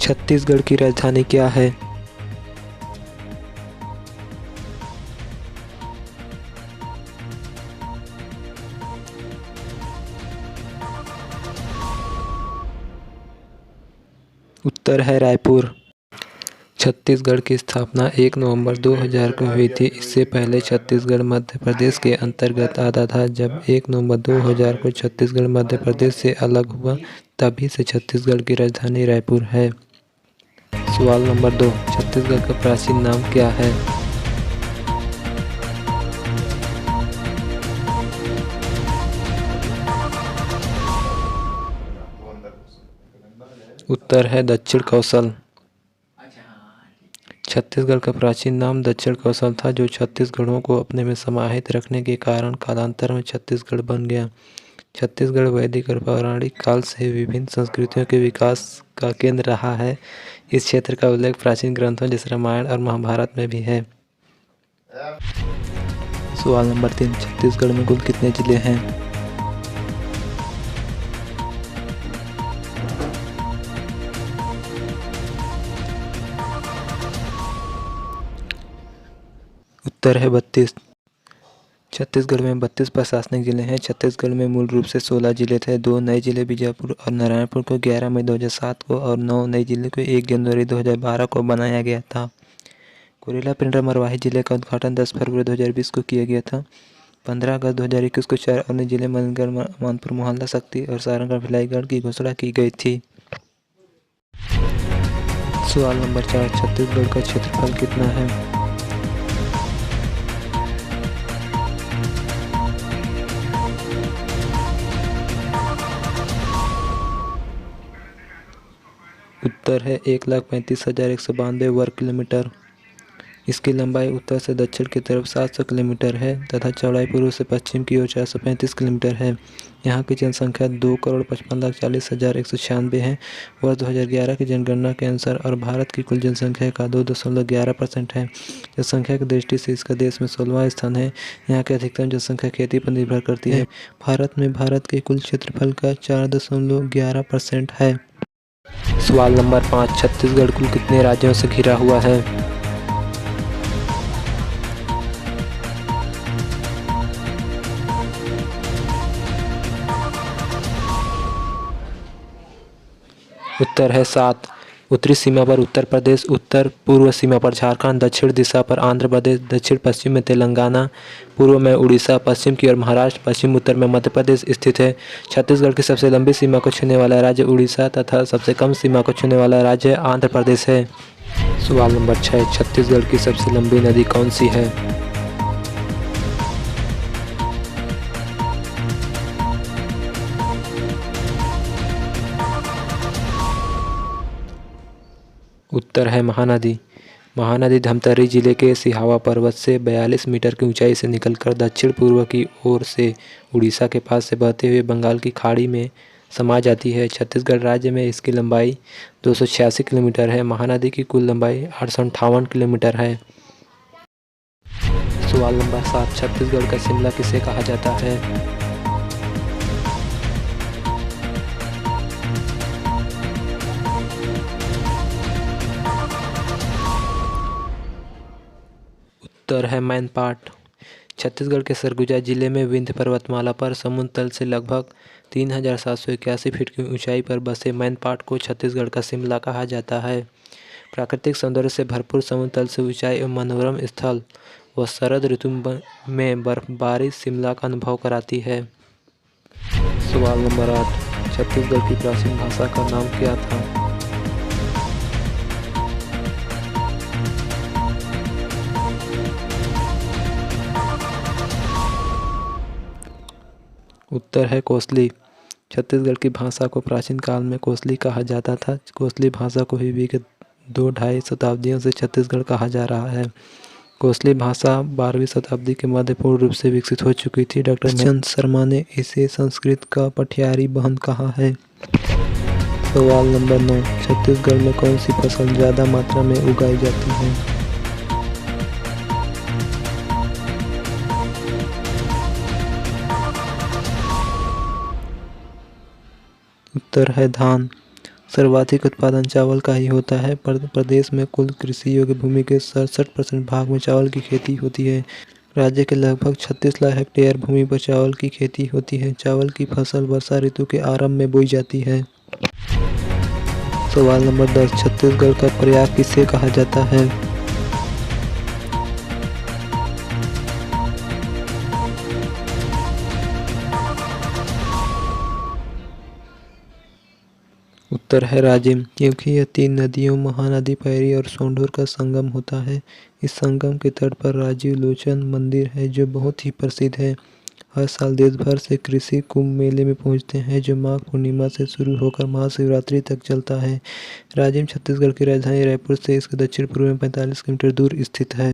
छत्तीसगढ़ की राजधानी क्या है? उत्तर है रायपुर। छत्तीसगढ़ की स्थापना 1 नवंबर 2000 को हुई थी। इससे पहले छत्तीसगढ़ मध्य प्रदेश के अंतर्गत आता था। जब 1 नवंबर 2000 को छत्तीसगढ़ मध्य प्रदेश से अलग हुआ, तभी से छत्तीसगढ़ की राजधानी रायपुर है। सवाल नंबर 2, छत्तीसगढ़ का प्राचीन नाम क्या है? उत्तर है दक्षिण कौशल। छत्तीसगढ़ का प्राचीन नाम दक्षिण कौशल था, जो छत्तीसगढ़ों को अपने में समाहित रखने के कारण कालांतर में छत्तीसगढ़ बन गया। छत्तीसगढ़ वैदिक और पौराणिक काल से विभिन्न संस्कृतियों के विकास का केंद्र रहा है। इस क्षेत्र का उल्लेख प्राचीन ग्रंथों जैसे रामायण और महाभारत में भी है। सवाल नंबर 3, छत्तीसगढ़ में कुल कितने जिले हैं? उत्तर है 32। छत्तीसगढ़ में 32 प्रशासनिक जिले हैं। छत्तीसगढ़ में मूल रूप से 16 जिले थे। 2 नए जिले बीजापुर और नारायणपुर को 11 मई 2007 को और 9 नए जिले को 1 जनवरी 2012 को बनाया गया था। कुरेला पिंडरा मरवाही जिले का उद्घाटन 10 फरवरी 2020 को किया गया था। 15 अगस्त 2021 को 4 अन्य जिले मनेन्द्रगढ़, मानपुर, मोहल्ला, शक्ति और सारंगढ़ भिलाईगढ़ की घोषणा की गई थी। सवाल नंबर 4, छत्तीसगढ़ का क्षेत्रफल कितना है? उत्तर है 1,35,192 वर्ग किलोमीटर। इसकी लंबाई उत्तर से दक्षिण की तरफ 700 किलोमीटर है तथा चौड़ाई पूर्व से पश्चिम की ओर 435 किलोमीटर है। यहाँ की जनसंख्या 2,55,40,196 है। वर्ष 2011 की जनगणना के अनुसार और भारत की कुल जनसंख्या का 2.11% है। जनसंख्या की दृष्टि से इसका देश में 16वां स्थान है। यहाँ की अधिकतम जनसंख्या खेती पर निर्भर करती है। भारत में भारत के कुल क्षेत्रफल का 4.11% है। सवाल नंबर 5, छत्तीसगढ़ कुल कितने राज्यों से घिरा हुआ है? उत्तर है 7। उत्तरी सीमा पर उत्तर प्रदेश, उत्तर पूर्व सीमा पर झारखंड, दक्षिण दिशा पर आंध्र प्रदेश, दक्षिण पश्चिम में तेलंगाना, पूर्व में उड़ीसा, पश्चिम की ओर महाराष्ट्र, पश्चिम उत्तर में मध्य प्रदेश स्थित है। छत्तीसगढ़ की सबसे लंबी सीमा को छूने वाला राज्य उड़ीसा तथा सबसे कम सीमा को छूने वाला राज्य आंध्र प्रदेश है। सवाल नंबर 6, छत्तीसगढ़ की सबसे लंबी नदी कौन सी है? उत्तर है महानदी। महानदी धमतरी जिले के सिहावा पर्वत से 42 मीटर की ऊंचाई से निकलकर दक्षिण पूर्व की ओर से उड़ीसा के पास से बहते हुए बंगाल की खाड़ी में समा जाती है। छत्तीसगढ़ राज्य में इसकी लंबाई 286 किलोमीटर है। महानदी की कुल लंबाई 858 किलोमीटर है। सवाल नंबर 7, छत्तीसगढ़ का शिमला किसे कहा जाता है? उत्तर है मैनपाट। छत्तीसगढ़ के सरगुजा जिले में विंध्य पर्वतमाला पर समुद्र तल से लगभग 3,781 फीट की ऊंचाई पर बसे मैनपाट को छत्तीसगढ़ का शिमला कहा जाता है। प्राकृतिक सौंदर्य से भरपूर समुद्र तल से ऊंचाई एवं मनोरम स्थल व शरद ऋतु में बर्फबारी शिमला का अनुभव कराती है। सवाल नंबर 8, छत्तीसगढ़ की प्राचीन भाषा का नाम क्या था? उत्तर है कोसली। छत्तीसगढ़ की भाषा को प्राचीन काल में कोसली कहा जाता था। कोसली भाषा को भी विगत 2-2.5 शताब्दियों से छत्तीसगढ़ कहा जा रहा है। कोसली भाषा 12वीं शताब्दी के मध्य पूर्ण रूप से विकसित हो चुकी थी। डॉक्टर चंद शर्मा ने इसे संस्कृत का पठियारी बहन कहा है। सवाल नंबर 9, छत्तीसगढ़ में कौन सी फसल ज़्यादा मात्रा में उगाई जाती है? उत्तर है धान। सर्वाधिक उत्पादन चावल का ही होता है। प्रदेश में कुल कृषि योग्य भूमि के 67% भाग में चावल की खेती होती है। राज्य के लगभग 36 लाख हेक्टेयर भूमि पर चावल की खेती होती है। चावल की फसल वर्षा ऋतु के आरंभ में बोई जाती है। सवाल नंबर 10, छत्तीसगढ़ का प्रयाग किसे कहा जाता है? उत्तर है राजिम, क्योंकि यह 3 नदियों महानदी पैरी और सोंढूर का संगम होता है। इस संगम के तट पर राजीव लोचन मंदिर है जो बहुत ही प्रसिद्ध है। हर साल देश भर से कृषि कुंभ मेले में पहुंचते हैं जो माघ पूर्णिमा से शुरू होकर महाशिवरात्रि तक चलता है। राजिम छत्तीसगढ़ की राजधानी रायपुर से इसके दक्षिण पूर्व में 45 किलोमीटर दूर स्थित है।